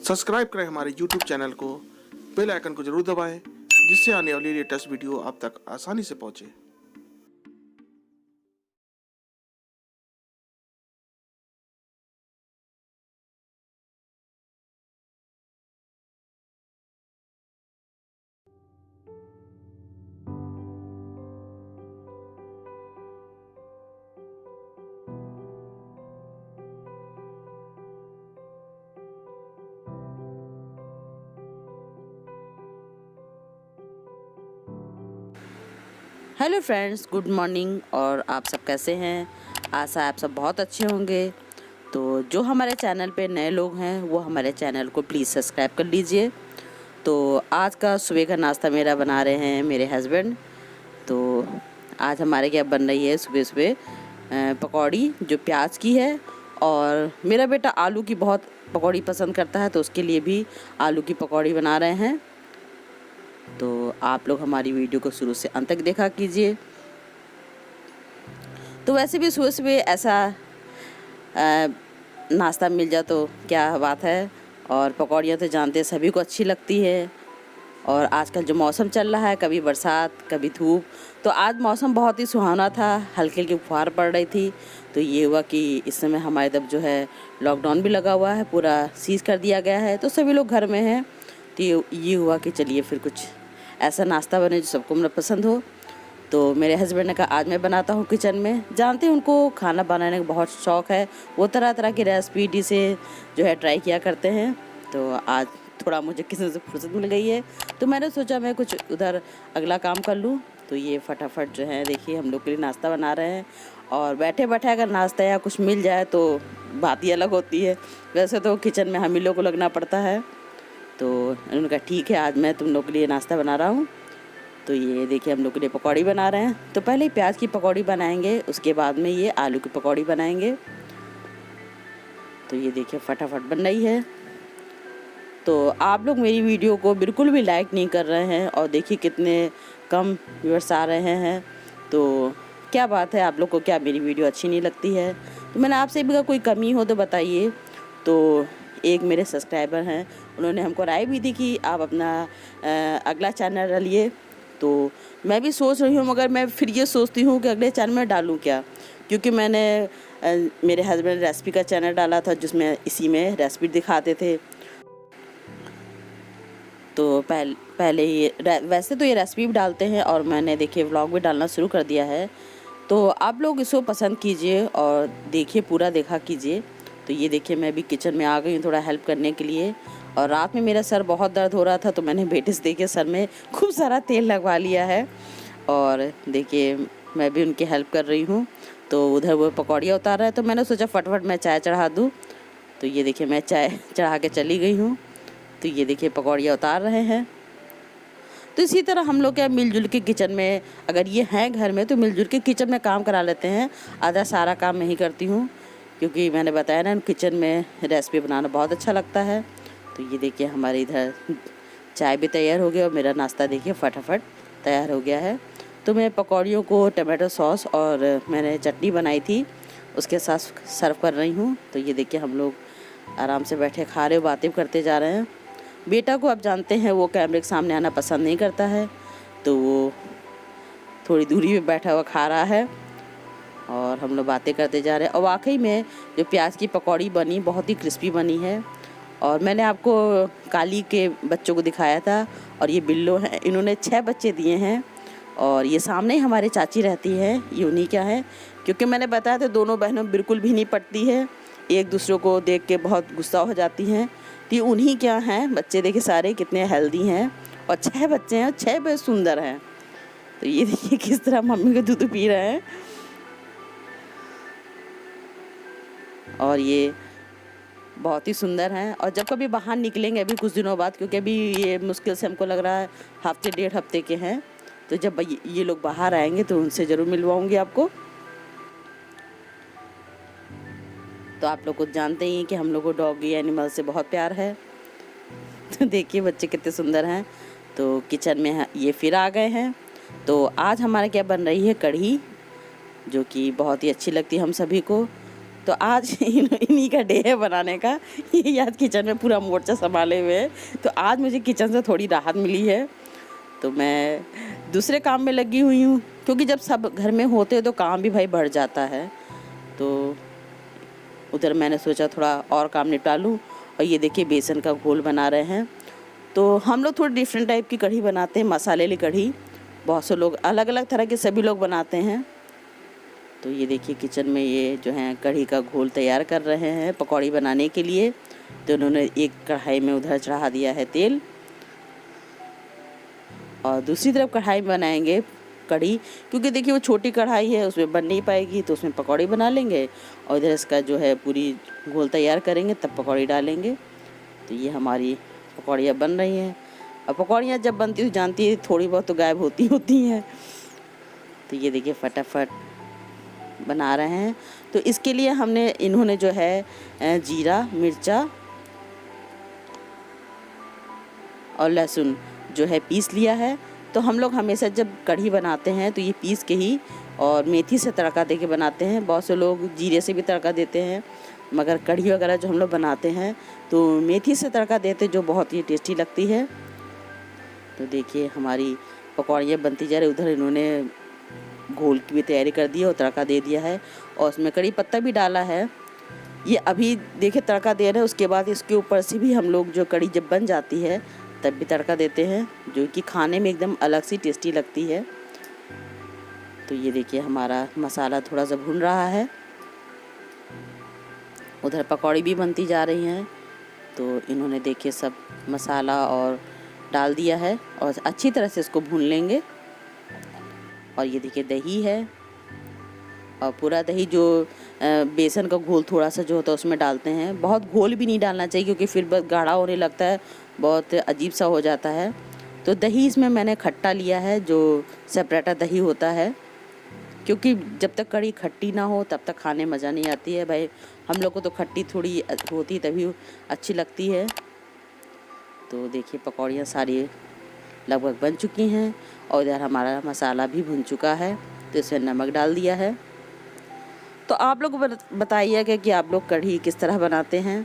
Subscribe करें हमारे YouTube channel को, बेल आइकन को जरूर दबाएं जिससे आने वाली लेटेस्ट वीडियो आप तक आसानी से पहुंचे। Hello friends, good morning. और आप सब कैसे हैं? आशा आप सब बहुत अच्छे होंगे। तो जो हमारे चैनल पे नए लोग हैं वो हमारे चैनल को प्लीज़ सब्सक्राइब कर लीजिए। तो आज का सुबह का नाश्ता मेरा बना रहे हैं मेरे हस्बैंड। तो आज हमारे क्या बन रही है सुबह सुबह पकौड़ी जो प्याज की है। और मेरा बेटा आलू की बहुत पकौड़ी पसंद करता है तो उसके लिए भी आलू की पकौड़ी बना रहे हैं। तो आप लोग हमारी वीडियो को शुरू से अंत तक देखा कीजिए। तो वैसे भी सुबह सुबह ऐसा नाश्ता मिल जाए तो क्या बात है। और पकौड़ियाँ तो जानते हैं सभी को अच्छी लगती है। और आजकल जो मौसम चल रहा है, कभी बरसात कभी धूप, तो आज मौसम बहुत ही सुहावना था। हल्की हल्की फुहार पड़ रही थी। तो ये हुआ कि इस समय हमारे तरफ जो है लॉकडाउन भी लगा हुआ है, पूरा सीज़ कर दिया गया है, तो सभी लोग घर में हैं। तो ये हुआ कि चलिए फिर कुछ ऐसा नाश्ता बने जो सबको मतलब पसंद हो। तो मेरे हस्बैंड ने कहा आज मैं बनाता हूँ किचन में। जानते हैं उनको खाना बनाने का बहुत शौक़ है, वो तरह तरह की रेसिपी डिशें जो है ट्राई किया करते हैं। तो आज थोड़ा मुझे किसी से फुर्सत मिल गई है तो मैंने सोचा मैं कुछ उधर अगला काम कर लूँ। तो ये फटाफट जो है देखिए हम लोग के लिए नाश्ता बना रहे हैं। और बैठे बैठे अगर नाश्ता या कुछ मिल जाए तो बात ही अलग होती है। वैसे तो किचन में हम ही लोग को लगना पड़ता है। तो उन्होंने कहा ठीक है आज मैं तुम लोग के लिए नाश्ता बना रहा हूँ। तो ये देखिए हम लोग के लिए पकौड़ी बना रहे हैं। तो पहले ही प्याज की पकौड़ी बनाएंगे, उसके बाद में ये आलू की पकौड़ी बनाएंगे। तो ये देखिए फटाफट बन रही है। तो आप लोग मेरी वीडियो को बिल्कुल भी लाइक नहीं कर रहे हैं और देखिए कितने कम व्यूअर्स आ रहे हैं। तो क्या बात है, आप लोग को क्या मेरी वीडियो अच्छी नहीं लगती है? तो मैंने आपसे भी कोई कमी हो तो बताइए। तो एक मेरे सब्सक्राइबर हैं, उन्होंने हमको राय भी दी कि आप अपना अगला चैनल डालिए। तो मैं भी सोच रही हूँ, मगर मैं फिर ये सोचती हूँ कि अगले चैनल में डालूँ क्या, क्योंकि मैंने मेरे हस्बैंड ने रेसिपी का चैनल डाला था जिसमें इसी में रेसिपी दिखाते थे। तो पहले ही वैसे तो ये रेसिपी भी डालते हैं और मैंने देखिए व्लॉग भी डालना शुरू कर दिया है। तो आप लोग इसको पसंद कीजिए और देखिए, पूरा देखा कीजिए। तो ये देखिए मैं भी किचन में आ गई हूँ थोड़ा हेल्प करने के लिए। और रात में मेरा सर बहुत दर्द हो रहा था तो मैंने बेटे से देखिए सर में खूब सारा तेल लगवा लिया है। और देखिए मैं भी उनकी हेल्प कर रही हूँ। तो उधर वो पकौड़ियाँ उतार रहा है तो मैंने सोचा फटाफट मैं चाय चढ़ा दूँ। तो ये देखिए मैं चाय चढ़ा के चली गई हूँ। तो ये देखिए पकौड़ियाँ उतार रहे हैं। तो इसी तरह हम लोग क्या मिलजुल के किचन में, अगर ये हैं घर में तो मिलजुल के किचन में काम करा लेते हैं। आधा सारा काम मैं ही करती हूँ क्योंकि मैंने बताया ना किचन में रेसिपी बनाना बहुत अच्छा लगता है। तो ये देखिए हमारे इधर चाय भी तैयार हो गया और मेरा नाश्ता देखिए फटाफट तैयार हो गया है। तो मैं पकौड़ियों को टमाटो सॉस और मैंने चटनी बनाई थी उसके साथ सर्व कर रही हूँ। तो ये देखिए हम लोग आराम से बैठे खा रहे, बातें करते जा रहे हैं। बेटा को आप जानते हैं वो कैमरे के सामने आना पसंद नहीं करता है, तो वो थोड़ी दूरी पे बैठा हुआ खा रहा है और हम लोग बातें करते जा रहे हैं। और वाकई में जो प्याज की पकौड़ी बनी बहुत ही क्रिस्पी बनी है। और मैंने आपको काली के बच्चों को दिखाया था और ये बिल्लो हैं, इन्होंने 6 बच्चे दिए हैं। और ये सामने ही हमारे चाची रहती है, ये उन्हीं क्या है, क्योंकि मैंने बताया था दोनों बहनों बिल्कुल भी नहीं पटती है, एक दूसरे को देख के बहुत गुस्सा हो जाती हैं। तो उन्हीं क्या हैं बच्चे, देखिए सारे कितने हेल्दी हैं और 6 बच्चे हैं, 6 बहुत सुंदर हैं। तो ये देखिए किस तरह मम्मी का दूध पी रहे हैं। और ये बहुत ही सुंदर हैं। और जब कभी बाहर निकलेंगे अभी कुछ दिनों बाद, क्योंकि अभी ये मुश्किल से हमको लग रहा है हफ्ते 1.5 हफ्ते के हैं, तो जब ये लोग बाहर आएंगे तो उनसे ज़रूर मिलवाऊंगी आपको। तो आप लोग को जानते ही हैं कि हम लोग को डॉगी एनिमल से बहुत प्यार है। तो देखिए बच्चे कितने सुंदर हैं। तो किचन में ये फिर आ गए हैं। तो आज हमारे क्या बन रही है कढ़ी, जो कि बहुत ही अच्छी लगती है हम सभी को। तो आज इन्हीं का डे है बनाने का। ये आज किचन में पूरा मोर्चा संभाले हुए है, तो आज मुझे किचन से थोड़ी राहत मिली है। तो मैं दूसरे काम में लगी हुई हूँ, क्योंकि जब सब घर में होते हैं तो काम भी भाई बढ़ जाता है। तो उधर मैंने सोचा थोड़ा और काम निपटा लूँ। और ये देखिए बेसन का घोल बना रहे हैं। तो हम लोग थोड़ी डिफरेंट टाइप की कढ़ी बनाते हैं, मसाले वाली कढ़ी। बहुत से लोग अलग अलग तरह के सभी लोग बनाते हैं। तो ये देखिए किचन में ये जो है कढ़ी का घोल तैयार कर रहे हैं पकौड़ी बनाने के लिए। तो उन्होंने एक कढ़ाई में उधर चढ़ा दिया है तेल, और दूसरी तरफ कढ़ाई में बनाएंगे कढ़ी, क्योंकि देखिए वो छोटी कढ़ाई है, उसमें बन नहीं पाएगी, तो उसमें पकौड़ी बना लेंगे। और इधर इसका जो है पूरी घोल तैयार करेंगे, तब पकौड़ी डालेंगे। तो ये हमारी पकौड़ियाँ बन रही हैं। और पकौड़ियाँ जब बनती हो जानती है थोड़ी बहुत तो गायब होती हैं। तो ये देखिए फटाफट बना रहे हैं। तो इसके लिए इन्होंने जो है जीरा, मिर्चा और लहसुन जो है पीस लिया है। तो हम लोग हमेशा जब कढ़ी बनाते हैं तो ये पीस के ही और मेथी से तड़का दे के बनाते हैं। बहुत से लोग जीरे से भी तड़का देते हैं, मगर कढ़ी वगैरह जो हम लोग बनाते हैं तो मेथी से तड़का देते, जो बहुत ही टेस्टी लगती है। तो देखिए हमारी पकौड़ियाँ बनती जा रही। उधर इन्होंने घोल की भी तैयारी कर दी है और तड़का दे दिया है, और उसमें कड़ी पत्ता भी डाला है। ये अभी देखिए तड़का दे रहे हैं, उसके बाद इसके ऊपर से भी हम लोग जो कड़ी जब बन जाती है तब भी तड़का देते हैं, जो कि खाने में एकदम अलग सी टेस्टी लगती है। तो ये देखिए हमारा मसाला थोड़ा सा भून रहा है। उधर पकौड़ी भी बनती जा रही हैं। तो इन्होंने देखिए सब मसाला और डाल दिया है और अच्छी तरह से इसको भून लेंगे। और ये देखिए दही है, और पूरा दही जो बेसन का घोल थोड़ा सा जो होता है उसमें डालते हैं। बहुत घोल भी नहीं डालना चाहिए, क्योंकि फिर बहुत गाढ़ा होने लगता है, बहुत अजीब सा हो जाता है। तो दही इसमें मैंने खट्टा लिया है, जो सेपरेटा दही होता है, क्योंकि जब तक कढ़ी खट्टी ना हो तब तक खाने मज़ा नहीं आती है। भाई हम लोग को तो खट्टी थोड़ी होती तभी अच्छी लगती है। तो देखिए पकौड़ियाँ सारी लगभग बन चुकी हैं, और इधर हमारा मसाला भी भुन चुका है। तो इसमें नमक डाल दिया है। तो आप लोग बताइए कि आप लोग कढ़ी किस तरह बनाते हैं।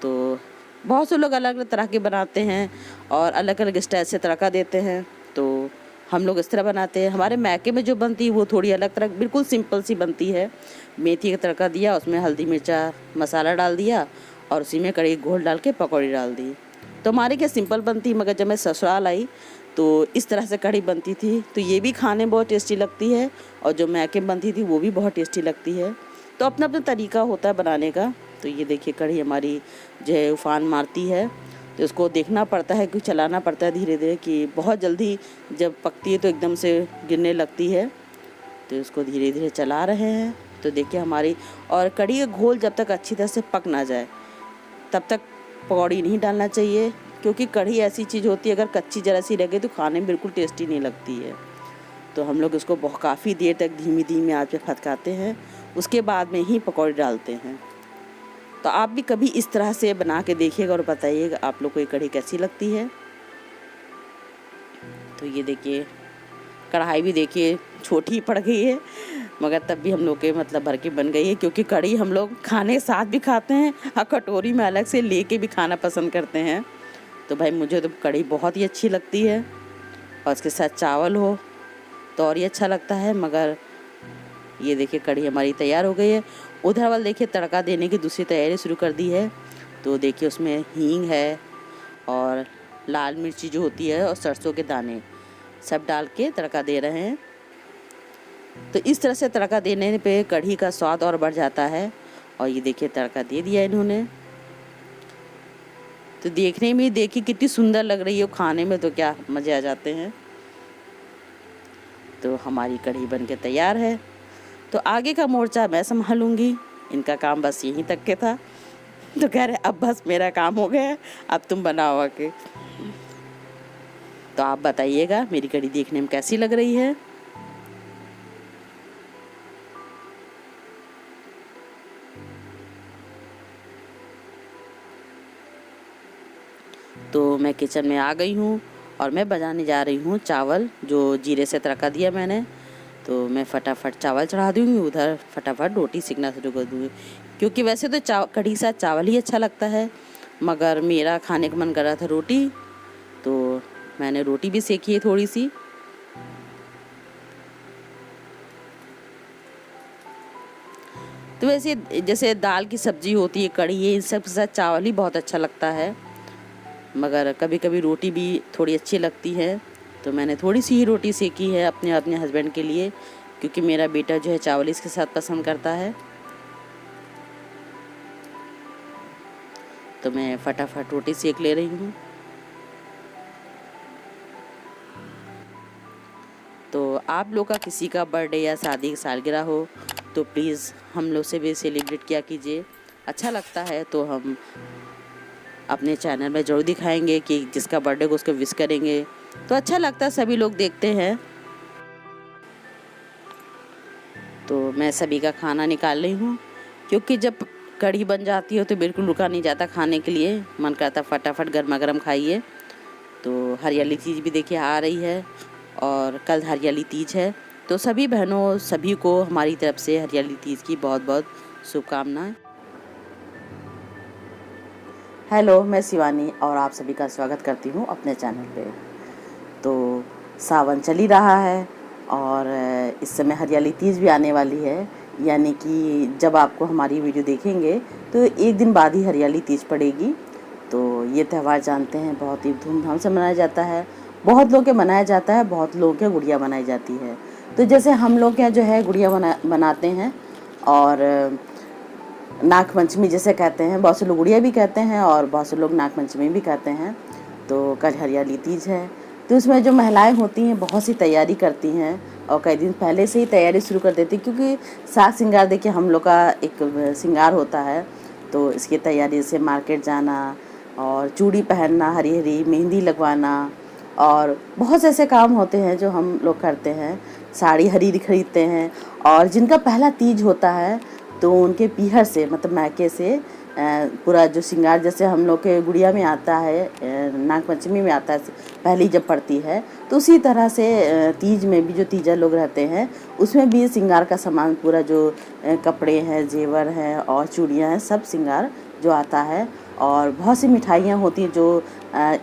तो बहुत से लोग अलग अलग तरह के बनाते हैं और अलग अलग स्टाइल से तड़का देते हैं। तो हम लोग इस तरह बनाते हैं। हमारे मैके में जो बनती है वो थोड़ी अलग तरह, बिल्कुल सिंपल सी बनती है। मेथी का तड़का दिया, उसमें हल्दी मिर्चा मसाला डाल दिया, और उसी में कढ़ी घोल डाल के पकौड़ी डाल दी। तो हमारे क्या सिंपल बनती, मगर जब मैं ससुराल आई तो इस तरह से कढ़ी बनती थी। तो ये भी खाने बहुत टेस्टी लगती है, और जो मैके बनती थी वो भी बहुत टेस्टी लगती है। तो अपना अपना तरीका होता है बनाने का। तो ये देखिए कढ़ी हमारी जो है उफान मारती है, तो इसको देखना पड़ता है कि चलाना पड़ता है धीरे धीरे, कि बहुत जल्दी जब पकती है तो एकदम से गिरने लगती है। तो इसको धीरे धीरे चला रहे हैं। तो देखिए हमारी, और कढ़ी का घोल जब तक अच्छी तरह से पक ना जाए तब तक पकौड़ी नहीं डालना चाहिए, क्योंकि कढ़ी ऐसी चीज़ होती है अगर कच्ची जरा सी लगे तो खाने में बिल्कुल टेस्टी नहीं लगती है। तो हम लोग इसको बहुत काफ़ी देर तक धीमी आंच पे फटकाते हैं, उसके बाद में ही पकौड़ी डालते हैं। तो आप भी कभी इस तरह से बना के देखिएगा और बताइएगा आप लोग को ये कढ़ी कैसी लगती है। तो ये देखिए कढ़ाई भी देखिए छोटी पड़ गई है, मगर तब भी हम लोग के मतलब भर के बन गई है, क्योंकि कढ़ी हम लोग खाने के साथ भी खाते हैं और कटोरी में अलग से लेके भी खाना पसंद करते हैं। तो भाई मुझे तो कढ़ी बहुत ही अच्छी लगती है, और इसके साथ चावल हो तो और ही अच्छा लगता है। मगर ये देखिए कढ़ी हमारी तैयार हो गई है। उधर वाले देखिए तड़का देने की दूसरी तैयारी शुरू कर दी है। तो देखिए उसमें हींग है और लाल मिर्ची जो होती है और सरसों के दाने सब डाल के तड़का दे रहे हैं। तो इस तरह से तड़का देने पे कढ़ी का स्वाद और बढ़ जाता है। और ये देखिए तड़का दे दिया इन्होंने। तो देखने में देखिए कितनी सुंदर लग रही है, खाने में तो क्या मज़े आ जाते हैं। तो हमारी कढ़ी बन के तैयार है। तो आगे का मोर्चा मैं संभालूंगी, इनका काम बस यहीं तक के था। तो कह रहे अब बस मेरा काम हो गया, अब तुम बनाओ आके। तो आप बताइएगा मेरी कढ़ी देखने में कैसी लग रही है। तो मैं किचन में आ गई हूँ और मैं बजाने जा रही हूँ चावल, जो जीरे से तड़का दिया मैंने। तो मैं फटाफट चावल चढ़ा दूँगी, उधर फटाफट रोटी सेकना शुरू कर दूँगी। क्योंकि वैसे तो कढ़ी साथ चावल ही अच्छा लगता है, मगर मेरा खाने का मन कर रहा था रोटी, तो मैंने रोटी भी सेकी है थोड़ी सी। तो वैसे जैसे दाल की सब्जी होती है, कढ़ी है, इन सब के साथ चावल ही बहुत अच्छा लगता है, मगर कभी कभी रोटी भी थोड़ी अच्छी लगती है। तो मैंने थोड़ी सी ही रोटी सेकी है अपने हस्बैंड के लिए, क्योंकि मेरा बेटा जो है चावल इसके साथ पसंद करता है। तो मैं फटाफट रोटी सेक ले रही हूँ। तो आप लोग का किसी का बर्थडे या शादी की सालगिरह हो तो प्लीज़ हम लोग से भी सेलिब्रेट किया कीजिए। अच्छा लगता है तो हम अपने चैनल में ज़रूर दिखाएंगे कि जिसका बर्थडे को उसको विश करेंगे, तो अच्छा लगता है, सभी लोग देखते हैं। तो मैं सभी का खाना निकाल रही हूँ, क्योंकि जब कढ़ी बन जाती है तो बिल्कुल रुका नहीं जाता खाने के लिए, मन करता फटाफट गर्मा गर्म खाइए। तो हरियाली तीज भी देखिए आ रही है, और कल हरियाली तीज है, तो सभी बहनों सभी को हमारी तरफ से हरियाली तीज की बहुत बहुत शुभकामनाएं। हेलो, मैं शिवानी और आप सभी का स्वागत करती हूँ अपने चैनल पे। तो सावन चल ही रहा है और इस समय हरियाली तीज भी आने वाली है, यानी कि जब आपको हमारी वीडियो देखेंगे तो एक दिन बाद ही हरियाली तीज पड़ेगी। तो ये त्यौहार जानते हैं बहुत ही धूमधाम से मनाया जाता है, बहुत लोग के मनाया जाता है, बहुत लोगों के गुड़िया बनाई जाती है। तो जैसे हम लोग क्या जो है गुड़िया बनाते हैं, और नागपंचमी जैसे कहते हैं, बहुत से लोग गुड़िया भी कहते हैं और बहुत से लोग नागपंचमी भी कहते हैं। तो कल हरियाली तीज है, तो उसमें जो महिलाएं होती हैं बहुत सी तैयारी करती हैं, और कई दिन पहले से ही तैयारी शुरू कर देती, क्योंकि साज श्रृंगार देखिए हम लोग का एक श्रृंगार होता है। तो इसकी तैयारी से मार्केट जाना और चूड़ी पहनना, हरी हरी मेहंदी लगवाना, और बहुत से ऐसे काम होते हैं जो हम लोग करते हैं। साड़ी हरी खरीदते हैं, और जिनका पहला तीज होता है तो उनके पीहर से मतलब मैके से पूरा जो श्रृंगार जैसे हम लोग के गुड़िया में आता है, नागपंचमी में आता है पहली जब पड़ती है, तो उसी तरह से तीज में भी जो तीजा लोग रहते हैं उसमें भी श्रृंगार का सामान पूरा जो कपड़े हैं, जेवर हैं और चूड़ियाँ हैं, सब श्रृंगार जो आता है। और बहुत सी मिठाइयाँ होती हैं जो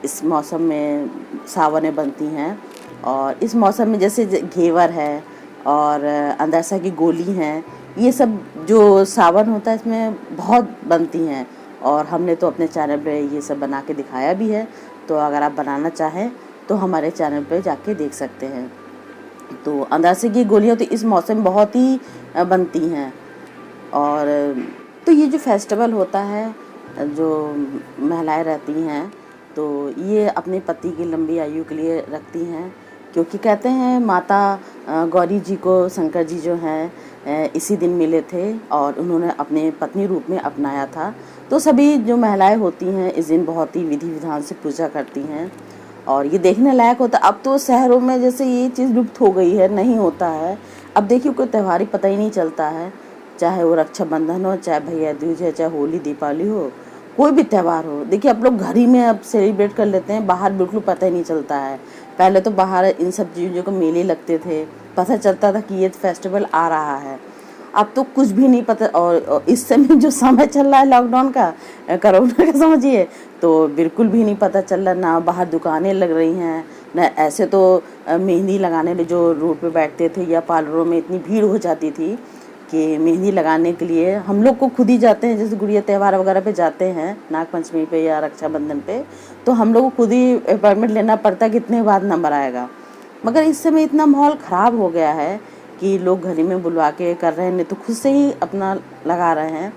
इस मौसम में सावन में बनती हैं, और इस मौसम में जैसे घेवर है और अंदासा की गोली हैं, ये सब जो सावन होता है इसमें बहुत बनती हैं, और हमने तो अपने चैनल पे ये सब बना के दिखाया भी है। तो अगर आप बनाना चाहें तो हमारे चैनल पे जाके देख सकते हैं। तो अंदासे की गोलियाँ तो इस मौसम में बहुत ही बनती हैं। और तो ये जो फेस्टिवल होता है, जो महिलाएं रहती हैं तो ये अपने पति की लंबी आयु के लिए रखती हैं, क्योंकि कहते हैं माता गौरी जी को शंकर जी जो हैं इसी दिन मिले थे और उन्होंने अपने पत्नी रूप में अपनाया था। तो सभी जो महिलाएं होती हैं इस दिन बहुत ही विधि विधान से पूजा करती हैं, और ये देखने लायक होता है। अब तो शहरों में जैसे ये चीज़ लुप्त हो गई है, नहीं होता है। अब देखिए कोई त्यौहार ही पता ही नहीं चलता है, चाहे वो रक्षाबंधन हो, चाहे भैया दूज है, चाहे होली दीपावली हो, कोई भी त्यौहार हो। देखिए आप लोग घर ही में अब सेलिब्रेट कर लेते हैं, बाहर बिल्कुल पता ही नहीं चलता है। पहले तो बाहर इन सब चीज़ों को मेले लगते थे, पता चलता था कि ये फेस्टिवल आ रहा है। अब तो कुछ भी नहीं पता, और इस समय जो समय चल रहा है लॉकडाउन का, कोरोना का समझिए, तो बिल्कुल भी नहीं पता चल रहा, ना बाहर दुकानें लग रही हैं, ना ऐसे तो मेहंदी लगाने में जो रोड पे बैठते थे या पार्लरों में इतनी भीड़ हो जाती थी कि मेहंदी लगाने के लिए हम लोग को खुद ही जाते हैं, जैसे गुड़िया त्यौहार वगैरह पे जाते हैं नागपंचमी पे या रक्षाबंधन पे, तो हम लोग को खुद ही अपॉइंटमेंट लेना पड़ता है कितने बाद नंबर आएगा। मगर इस समय इतना माहौल ख़राब हो गया है कि लोग घर ही में बुलवा के कर रहे हैं, नहीं तो खुद से ही अपना लगा रहे हैं।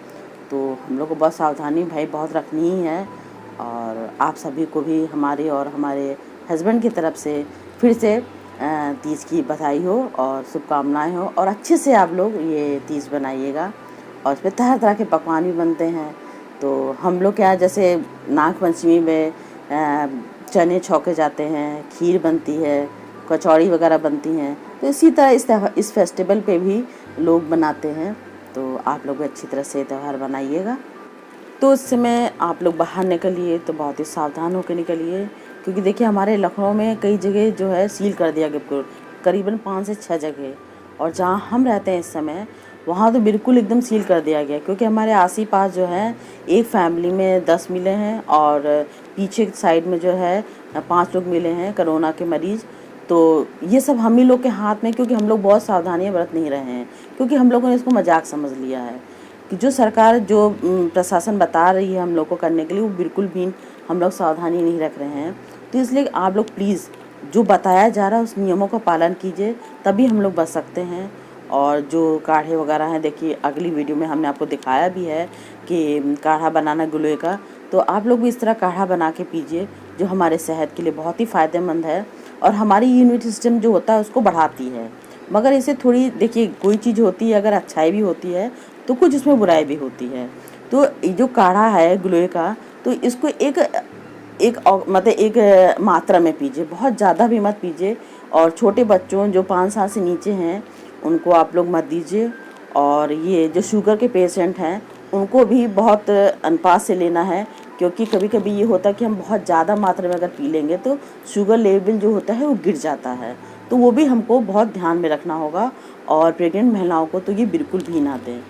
तो हम लोग को बहुत सावधानी भाई बहुत रखनी ही है, और आप सभी को भी हमारे और हमारे हस्बैंड की तरफ से फिर से तीज की बधाई हो और शुभकामनाएं हो, और अच्छे से आप लोग ये तीज बनाइएगा। और इसमें तरह तरह के पकवान भी बनते हैं। तो हम लोग क्या जैसे नागपंचमी में चने छौके जाते हैं, खीर बनती है, कचौड़ी वगैरह बनती हैं, तो इसी तरह इस फेस्टिवल पे भी लोग बनाते हैं। तो आप लोग अच्छी तरह से त्यौहार बनाइएगा। तो उस समय आप लोग बाहर निकलिए तो बहुत ही सावधान होकर निकलिए, क्योंकि देखिए हमारे लखनऊ में कई जगह जो है सील कर दिया गया, करीबन 5 से 6 जगह, और जहाँ हम रहते हैं इस समय वहाँ तो बिल्कुल एकदम सील कर दिया गया, क्योंकि हमारे आस ही पास जो है एक फैमिली में 10 मिले हैं और पीछे साइड में जो है 5 लोग मिले हैं कोरोना के मरीज़। तो ये सब हम ही लोग के हाथ में, क्योंकि हम लोग बहुत सावधानियाँ बरत नहीं रहे हैं, क्योंकि हम लोगों ने इसको मजाक समझ लिया है कि जो सरकार जो प्रशासन बता रही है हम लोग को करने के लिए, वो बिल्कुल भी हम लोग सावधानी नहीं रख रहे हैं। तो इसलिए आप लोग प्लीज़ जो बताया जा रहा है उस नियमों का पालन कीजिए, तभी हम लोग बच सकते हैं। और जो काढ़े वगैरह हैं, देखिए अगली वीडियो में हमने आपको दिखाया भी है कि काढ़ा बनाना गिलोय का, तो आप लोग भी इस तरह काढ़ा बना के पीजिए, जो हमारे सेहत के लिए बहुत ही फ़ायदेमंद है और हमारी इम्यूनिटी सिस्टम जो होता है उसको बढ़ाती है। मगर इसे थोड़ी देखिए, कोई चीज़ होती है अगर अच्छाई भी होती है तो कुछ उसमें बुराई भी होती है। तो ये जो काढ़ा है गिलोय का, तो इसको मतलब एक मात्रा में पीजिए, बहुत ज़्यादा भी मत पीजिए। और छोटे बच्चों जो 5 साल से नीचे हैं उनको आप लोग मत दीजिए। और ये जो शुगर के पेशेंट हैं उनको भी बहुत अनुपात से लेना है, क्योंकि कभी कभी ये होता है कि हम बहुत ज़्यादा मात्रा में अगर पी लेंगे तो शुगर लेवल जो होता है वो गिर जाता है। तो वो भी हमको बहुत ध्यान में रखना होगा। और प्रेग्नेंट महिलाओं को तो ये बिल्कुल भी ना दें।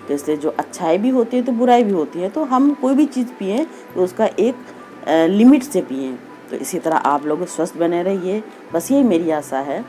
तो इसलिए जो अच्छाई भी होती है तो बुराई भी होती है, तो हम कोई भी चीज़ पिएँ तो उसका एक लिमिट से पिएँ। तो इसी तरह आप लोग स्वस्थ बने रहिए, बस यही मेरी आशा है।